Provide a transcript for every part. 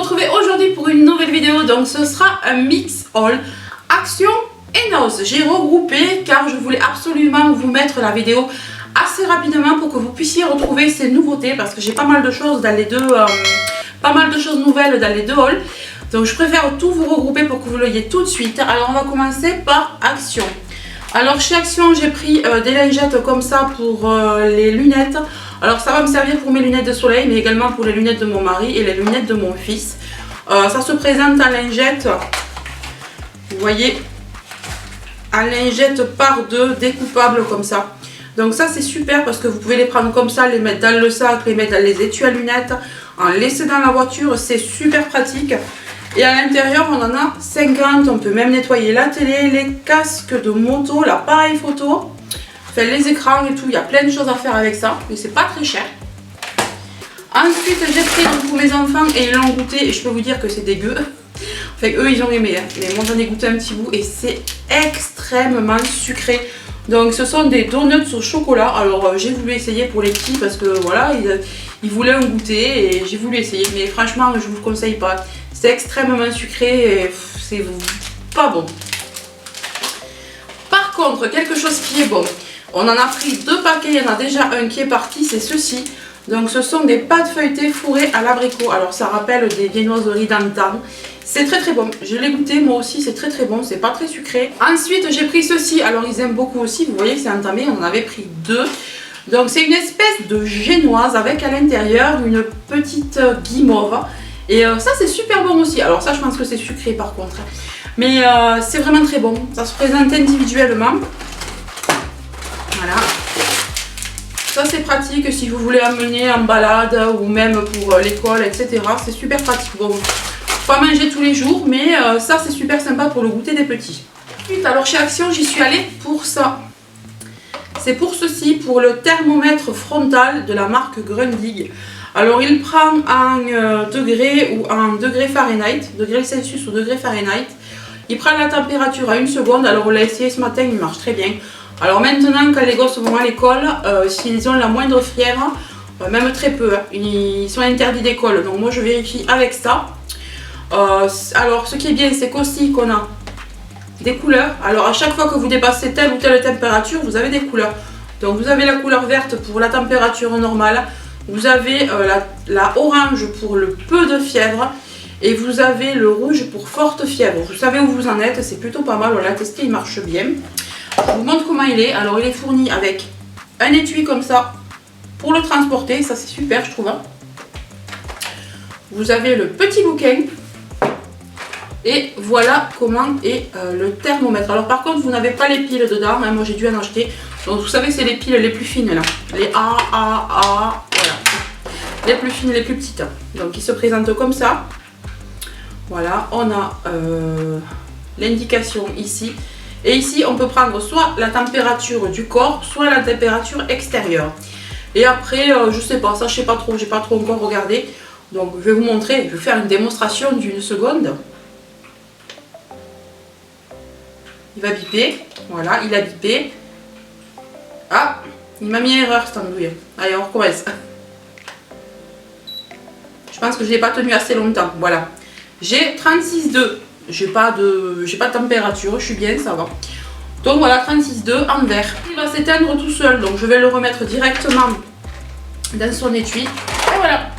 retrouver aujourd'hui pour une nouvelle vidéo. Donc ce sera un mix haul Action et Nose. J'ai regroupé car je voulais absolument vous mettre la vidéo assez rapidement pour que vous puissiez retrouver ces nouveautés, parce que j'ai pas mal de choses dans les deux, pas mal de choses nouvelles dans les deux hauls. Donc je préfère tout vous regrouper pour que vous l'ayez tout de suite. Alors on va commencer par Action. Alors chez Action, j'ai pris des lingettes comme ça pour les lunettes. Alors ça va me servir pour mes lunettes de soleil, mais également pour les lunettes de mon mari et les lunettes de mon fils. Ça se présente en lingettes, vous voyez, en lingettes par deux, découpables comme ça. Donc ça c'est super parce que vous pouvez les prendre comme ça, les mettre dans le sac, les mettre dans les étuis à lunettes, en laisser dans la voiture, c'est super pratique. Et à l'intérieur on en a 50, on peut même nettoyer la télé, les casques de moto, l'appareil photo, enfin les écrans et tout, il y a plein de choses à faire avec ça, mais c'est pas très cher. Ensuite j'ai pris pour mes enfants et ils l'ont goûté et je peux vous dire que c'est dégueu. Enfin eux ils ont aimé, hein. Mais moi j'en ai goûté un petit bout et c'est extrêmement sucré. Donc ce sont des donuts au chocolat. Alors j'ai voulu essayer pour les petits parce que voilà, ils voulaient un goûter et j'ai voulu essayer. Mais franchement je vous le conseille pas. C'est extrêmement sucré et c'est pas bon. Par contre, quelque chose qui est bon. On en a pris 2 paquets, il y en a déjà un qui est parti, c'est ceci. Donc ce sont des pâtes feuilletées fourrées à l'abricot. Alors ça rappelle des viennoiseries d'antan. C'est très très bon. Je l'ai goûté moi aussi, c'est très très bon, c'est pas très sucré. Ensuite j'ai pris ceci, alors ils aiment beaucoup aussi, vous voyez c'est entamé, on en avait pris 2. Donc c'est une espèce de génoise avec à l'intérieur une petite guimauve. Et ça c'est super bon aussi. Alors ça je pense que c'est sucré par contre. Mais c'est vraiment très bon. Ça se présente individuellement. Voilà. Ça c'est pratique si vous voulez amener en balade ou même pour l'école, etc. C'est super pratique. Bon, pas manger tous les jours, mais ça c'est super sympa pour le goûter des petits. Ensuite, alors chez Action, j'y suis allée pour ça. C'est pour ceci, pour le thermomètre frontal de la marque Grundig. Alors il prend en degrés ou en degrés Fahrenheit, degrés Celsius ou degrés Fahrenheit. Il prend la température à 1 seconde. Alors on l'a essayé ce matin, il marche très bien. Alors maintenant quand les gosses vont à l'école, s'ils ont la moindre fièvre, même très peu, hein, ils sont interdits d'école. Donc moi je vérifie avec ça. Alors ce qui est bien c'est qu'aussi qu'on a des couleurs. Alors à chaque fois que vous dépassez telle ou telle température, vous avez des couleurs. Donc vous avez la couleur verte pour la température normale. Vous avez la orange pour le peu de fièvre. Et vous avez le rouge pour forte fièvre. Vous savez où vous en êtes, c'est plutôt pas mal. On l'a testé, il marche bien. Je vous montre comment il est. Alors il est fourni avec un étui comme ça pour le transporter. Ça c'est super je trouve. Vous avez le petit bouquin. Et voilà comment est le thermomètre. Alors par contre vous n'avez pas les piles dedans, hein, moi j'ai dû en acheter. Donc vous savez c'est les piles les plus fines là. Les A, voilà. Les plus fines, les plus petites. Donc ils se présentent comme ça. Voilà, on a l'indication ici. Et ici on peut prendre soit la température du corps, soit la température extérieure. Et après je sais pas, ça je sais pas trop, j'ai pas trop encore regardé. Donc je vais vous montrer, je vais faire une démonstration d'1 seconde. Il va biper, voilà, il a bipé. Ah, il m'a mis erreur cette andouille. Allez, on recommence. Je pense que je ne l'ai pas tenu assez longtemps, voilà. J'ai 36,2, j'ai pas de température, je suis bien, ça va. Donc voilà, 36,2 en vert. Il va s'éteindre tout seul, donc je vais le remettre directement dans son étui. Et voilà.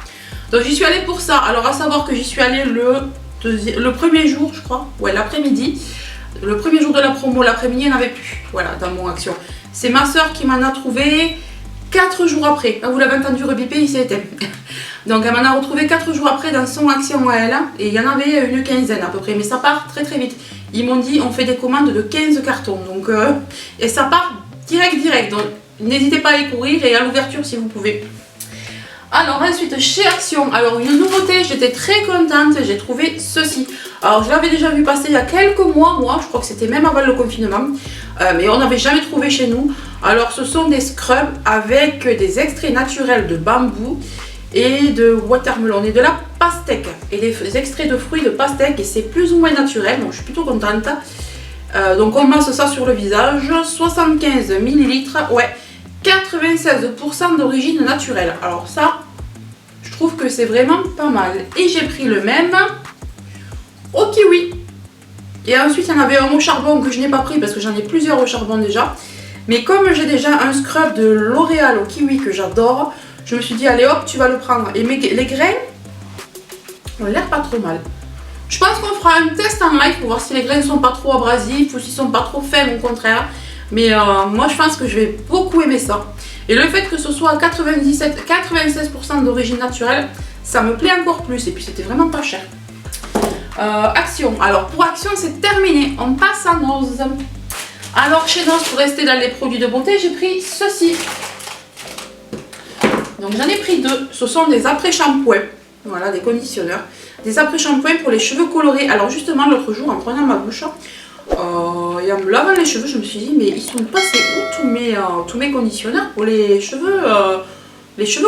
Donc j'y suis allée pour ça. Alors à savoir que j'y suis allée le premier jour, je crois, ouais, l'après-midi. Le premier jour de la promo, l'après-midi, il n'y en avait plus, voilà, dans mon Action. C'est ma soeur qui m'en a trouvé 4 jours après. Là, vous l'avez entendu rebiper, il s'est éteint. Donc, elle m'en a retrouvé 4 jours après dans son Action à elle. Et il y en avait une quinzaine à peu près, mais ça part très très vite. Ils m'ont dit, on fait des commandes de 15 cartons. Donc, et ça part direct. Donc, n'hésitez pas à y courir et à l'ouverture si vous pouvez. Alors ensuite chez Action, alors une nouveauté, j'étais très contente, j'ai trouvé ceci. Alors je l'avais déjà vu passer il y a quelques mois, je crois que c'était même avant le confinement, mais on n'avait jamais trouvé chez nous. Alors ce sont des scrubs avec des extraits naturels de bambou et de watermelon et de la pastèque. Et des extraits de fruits de pastèque et c'est plus ou moins naturel, donc je suis plutôt contente. Donc on masse ça sur le visage, 75 ml, ouais. 96% d'origine naturelle. Alors ça, je trouve que c'est vraiment pas mal. Et j'ai pris le même au kiwi. Et ensuite, il y en avait un au charbon que je n'ai pas pris parce que j'en ai plusieurs au charbon déjà. Mais comme j'ai déjà un scrub de L'Oréal au kiwi que j'adore, je me suis dit, allez hop, tu vas le prendre. Et les grains ont l'air pas trop mal. Je pense qu'on fera un test en live pour voir si les grains sont pas trop abrasifs ou s'ils sont pas trop fins au contraire. Mais moi, je pense que je vais beaucoup aimer ça. Et le fait que ce soit à 96% d'origine naturelle, ça me plaît encore plus. Et puis, c'était vraiment pas cher. Action. Alors, pour Action, c'est terminé. On passe à Nose. Alors chez Nose, pour rester dans les produits de beauté, j'ai pris ceci. Donc j'en ai pris deux. Ce sont des après-shampoings. Voilà, des conditionneurs. Des après-shampoings pour les cheveux colorés. Alors justement, l'autre jour, en prenant ma bouche et en me lavant les cheveux, je me suis dit, mais ils sont passés où tous mes conditionneurs pour les cheveux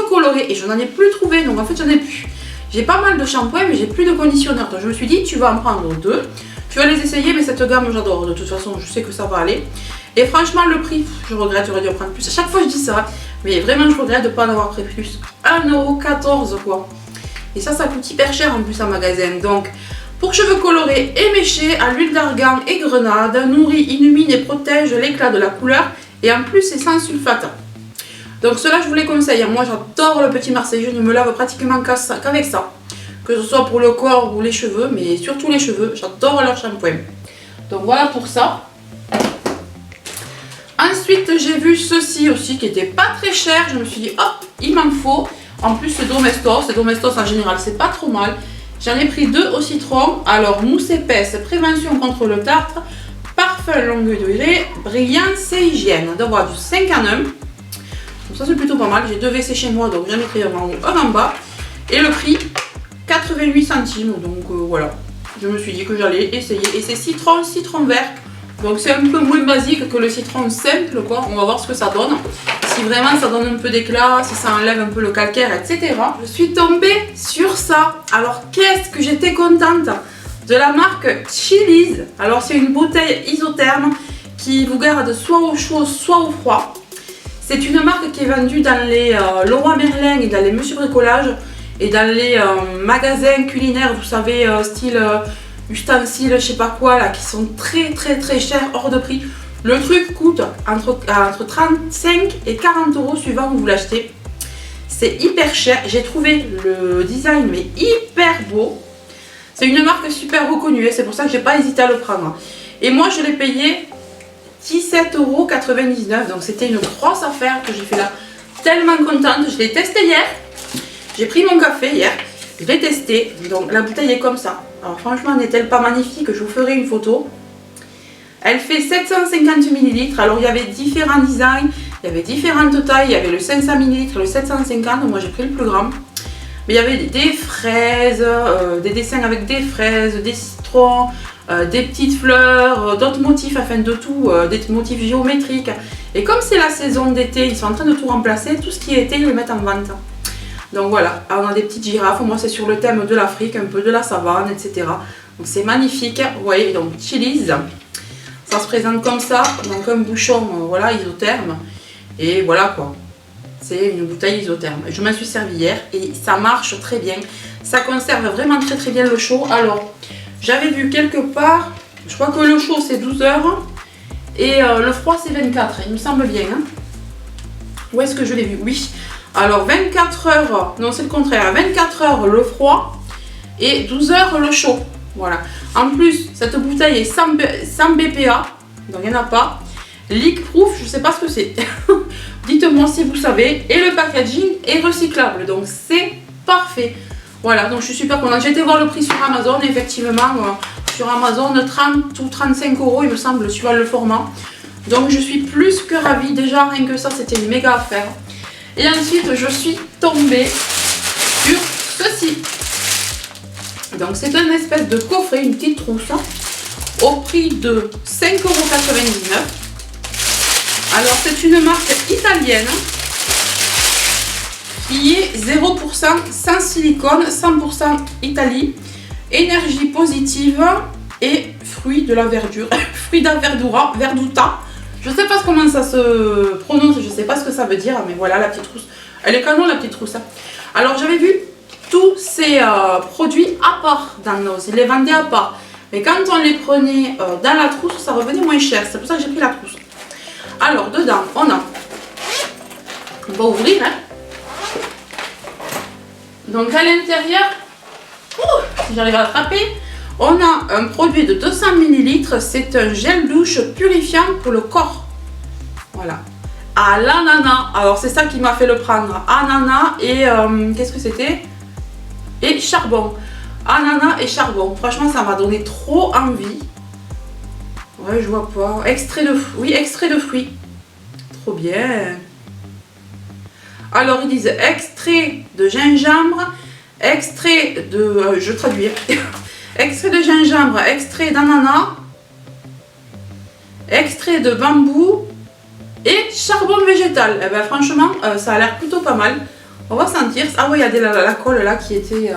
colorés. Et je n'en ai plus trouvé, donc en fait j'en ai plus. J'ai pas mal de shampoings, mais j'ai plus de conditionneurs. Donc je me suis dit, tu vas en prendre deux. Tu vas les essayer, mais cette gamme j'adore, de toute façon je sais que ça va aller. Et franchement le prix, je regrette, j'aurais dû en prendre plus. À chaque fois je dis ça, mais vraiment je regrette de ne pas en avoir pris plus. 1,14 € quoi. Et ça coûte hyper cher en plus en magasin. Donc pour cheveux colorés et méchés, à l'huile d'argan et grenade, nourrit, illumine et protège l'éclat de la couleur. Et en plus c'est sans sulfate. Donc cela je vous les conseille, moi j'adore le petit Marseillais, je ne me lave pratiquement qu'avec ça. Que ce soit pour le corps ou les cheveux, mais surtout les cheveux, j'adore leur shampoing. Donc voilà pour ça. Ensuite j'ai vu ceci aussi qui était pas très cher, je me suis dit hop, il m'en faut. En plus c'est Domestos en général c'est pas trop mal. J'en ai pris deux au citron. Alors mousse épaisse, prévention contre le tartre, parfum longue durée, brillance et hygiène. Donc voilà, du 5 en 1. Donc ça c'est plutôt pas mal, j'ai deux WC chez moi donc j'en ai pris un en haut, un en bas. Et le prix 88 centimes, donc voilà, je me suis dit que j'allais essayer. Et c'est citron vert, donc c'est un peu moins basique que le citron simple quoi. On va voir ce que ça donne, si vraiment ça donne un peu d'éclat, si ça enlève un peu le calcaire, etc. Je suis tombée sur ça. Alors qu'est-ce que j'étais contente de la marque Chili's. Alors c'est une bouteille isotherme qui vous garde soit au chaud soit au froid. C'est une marque qui est vendue dans les Leroy Merlin et dans les Monsieur Bricolage. Et dans les magasins culinaires, vous savez, style ustensiles, je sais pas quoi, là, qui sont très chers, hors de prix. Le truc coûte entre 35 et 40 € suivant où vous l'achetez. C'est hyper cher. J'ai trouvé le design mais hyper beau. C'est une marque super reconnue, c'est pour ça que j'ai pas hésité à le prendre. Et moi, je l'ai payé 17,99 €. Donc c'était une grosse affaire que j'ai fait là. Tellement contente. Je l'ai testé hier. J'ai pris mon café hier, je l'ai testé, donc la bouteille est comme ça. Alors franchement, n'est-elle pas magnifique? Je vous ferai une photo. Elle fait 750 ml, alors il y avait différents designs, il y avait différentes tailles, il y avait le 500 ml, le 750, moi j'ai pris le plus grand. Mais il y avait des fraises, des dessins avec des fraises, des citrons, des petites fleurs, d'autres motifs afin de tout, des motifs géométriques. Et comme c'est la saison d'été, ils sont en train de tout remplacer, tout ce qui est été, ils le mettent en vente. Donc voilà, on a des petites girafes, moi c'est sur le thème de l'Afrique, un peu de la savane, etc. Donc c'est magnifique, vous voyez, donc Chili's, ça se présente comme ça, donc un bouchon, voilà, isotherme, et voilà quoi. C'est une bouteille isotherme. Je m'en suis servi hier et ça marche très bien, ça conserve vraiment très bien le chaud. Alors, j'avais vu quelque part, je crois que le chaud c'est 12 heures, et le froid c'est 24, il me semble bien. Hein. Où est-ce que je l'ai vu? Oui. Alors 24 heures, non c'est le contraire, 24 heures le froid et 12 heures le chaud. Voilà. En plus, cette bouteille est sans BPA, donc il n'y en a pas. Leak proof, je ne sais pas ce que c'est. Dites-moi si vous savez. Et le packaging est recyclable, donc c'est parfait. Voilà, donc je suis super contente. J'ai été voir le prix sur Amazon, et effectivement, sur Amazon, 30 ou 35 € il me semble, suivant le format. Donc je suis plus que ravie. Déjà, rien que ça, c'était une méga affaire. Et ensuite, je suis tombée sur ceci. Donc, c'est une espèce de coffret, une petite trousse, au prix de 5,99 €. Alors, c'est une marque italienne qui est 0% sans silicone, 100% Italie, énergie positive et fruits de la verdure, fruits d'Averdura, Verduta. Je sais pas comment ça se prononce, je sais pas ce que ça veut dire, mais voilà la petite trousse. Elle est canon la petite trousse. Alors j'avais vu tous ces produits à part dans Noz. Ils les vendaient à part. Mais quand on les prenait dans la trousse, ça revenait moins cher. C'est pour ça que j'ai pris la trousse. Alors, dedans, on a... On va ouvrir, hein. Donc, à l'intérieur, si j'arrive à l'attraper, on a un produit de 200 ml. C'est un gel douche purifiant pour le corps. Voilà. À l'ananas. Alors, c'est ça qui m'a fait le prendre. Ananas et... qu'est-ce que c'était? Et charbon. Ananas et charbon. Franchement, ça m'a donné trop envie. Ouais, je vois pas. Extrait de fruits. Oui, extrait de fruits. Trop bien. Alors, ils disent extrait de gingembre, extrait de... je traduis. Extrait de gingembre, extrait d'ananas, extrait de bambou et charbon végétal. Eh ben, franchement, ça a l'air plutôt pas mal. On va sentir. Ah oui, il y a la colle là qui était...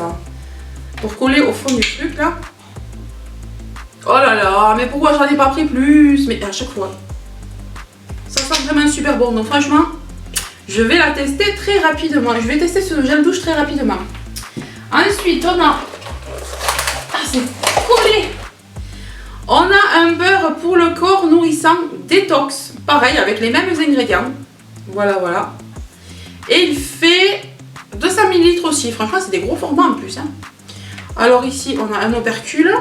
pour coller au fond du truc là. Oh là là, mais pourquoi j'en ai pas pris plus? Mais à chaque fois. Ça sent vraiment super bon. Donc franchement, je vais la tester très rapidement. Je vais tester ce gel douche très rapidement. Ensuite, on a... Ah, c'est collé. On a un beurre pour le corps nourrissant détox. Pareil, avec les mêmes ingrédients. Voilà, voilà. Et il fait 200 ml aussi. Franchement, c'est des gros formats en plus, hein. Alors ici, on a un opercule.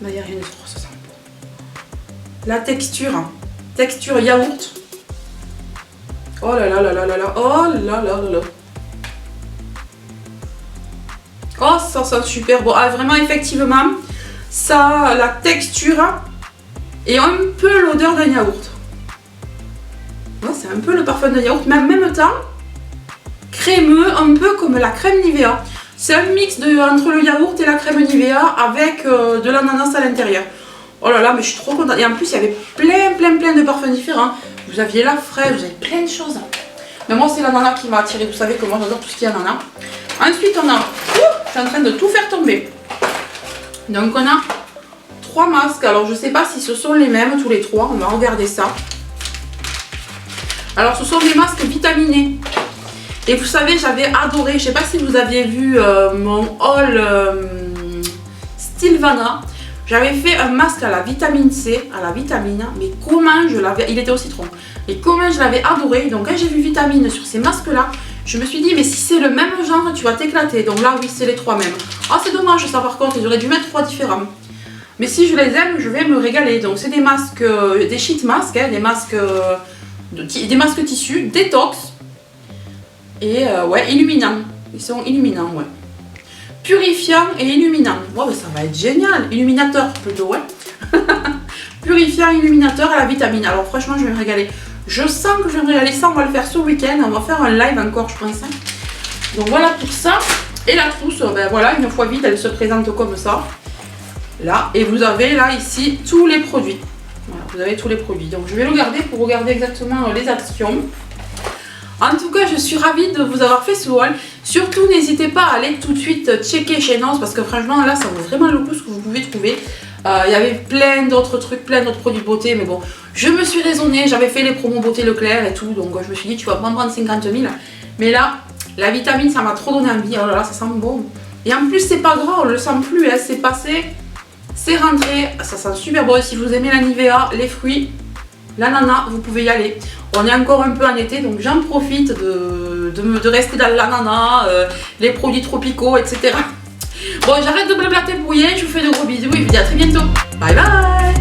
Il n'y a rien de trop, ça sent bon. La texture, hein. Texture yaourt. Oh là là là là là là. Oh là là là là. Oh, ça sent super bon. Ah, vraiment, effectivement, ça a la texture et un peu l'odeur d'un yaourt. Ouais, c'est un peu le parfum d'un yaourt, mais en même temps, crémeux, un peu comme la crème Nivea. C'est un mix entre le yaourt et la crème Nivea avec de l'ananas à l'intérieur. Oh là là, mais je suis trop contente. Et en plus, il y avait plein de parfums différents. Vous aviez la fraise, vous avez plein de choses. Mais moi, c'est l'ananas qui m'a attiré. Vous savez que moi, j'adore tout ce qui est ananas. Ensuite, on a... je suis en train de tout faire tomber. Donc, on a 3 masques. Alors, je ne sais pas si ce sont les mêmes, tous les 3. On va regarder ça. Alors, ce sont des masques vitaminés. Et vous savez, j'avais adoré, je ne sais pas si vous aviez vu mon haul Stilvana. J'avais fait un masque à la vitamine C, à la vitamine, mais comment je l'avais... Il était au citron. Et comment je l'avais adoré. Donc quand j'ai vu vitamine sur ces masques-là, je me suis dit, mais si c'est le même genre, tu vas t'éclater. Donc là, oui, c'est les 3 mêmes. Ah, c'est dommage ça par contre, ils auraient dû mettre 3 différents. Mais si je les aime, je vais me régaler. Donc c'est des masques, des sheet masques, hein, des masques tissus, détox. Et ouais, illuminants. Ils sont illuminants, ouais. Purifiant et illuminant. Wow, mais ça va être génial. Illuminateur plutôt, ouais. Purifiant, illuminateur à la vitamine. Alors franchement, je vais me régaler. Je sens que je vais me régaler. Ça, on va le faire ce week-end. On va faire un live encore, je pense. Donc voilà pour ça. Et la trousse, ben voilà, une fois vide, elle se présente comme ça. Là. Et vous avez là, ici, tous les produits. Voilà, vous avez tous les produits. Donc je vais le garder pour regarder exactement les actions. En tout cas, je suis ravie de vous avoir fait ce haul. Surtout, n'hésitez pas à aller tout de suite checker chez Noz parce que franchement, là, ça vaut vraiment le coup ce que vous pouvez trouver. Il y avait plein d'autres trucs, plein d'autres produits beauté, mais bon, je me suis raisonnée. J'avais fait les promos beauté Leclerc et tout, donc je me suis dit, tu vas pas me prendre 50 000. Mais là, la vitamine, ça m'a trop donné envie. Oh là là, ça sent bon. Et en plus, c'est pas gras, on le sent plus, hein, c'est passé, c'est rentré, ça sent super bon. Et si vous aimez la Nivea, les fruits, l'ananas, vous pouvez y aller. On est encore un peu en été, donc j'en profite de rester dans l'ananas, les produits tropicaux, etc. Bon, j'arrête de blablater pour rien, je vous fais de gros bisous et je vous dis à très bientôt. Bye bye.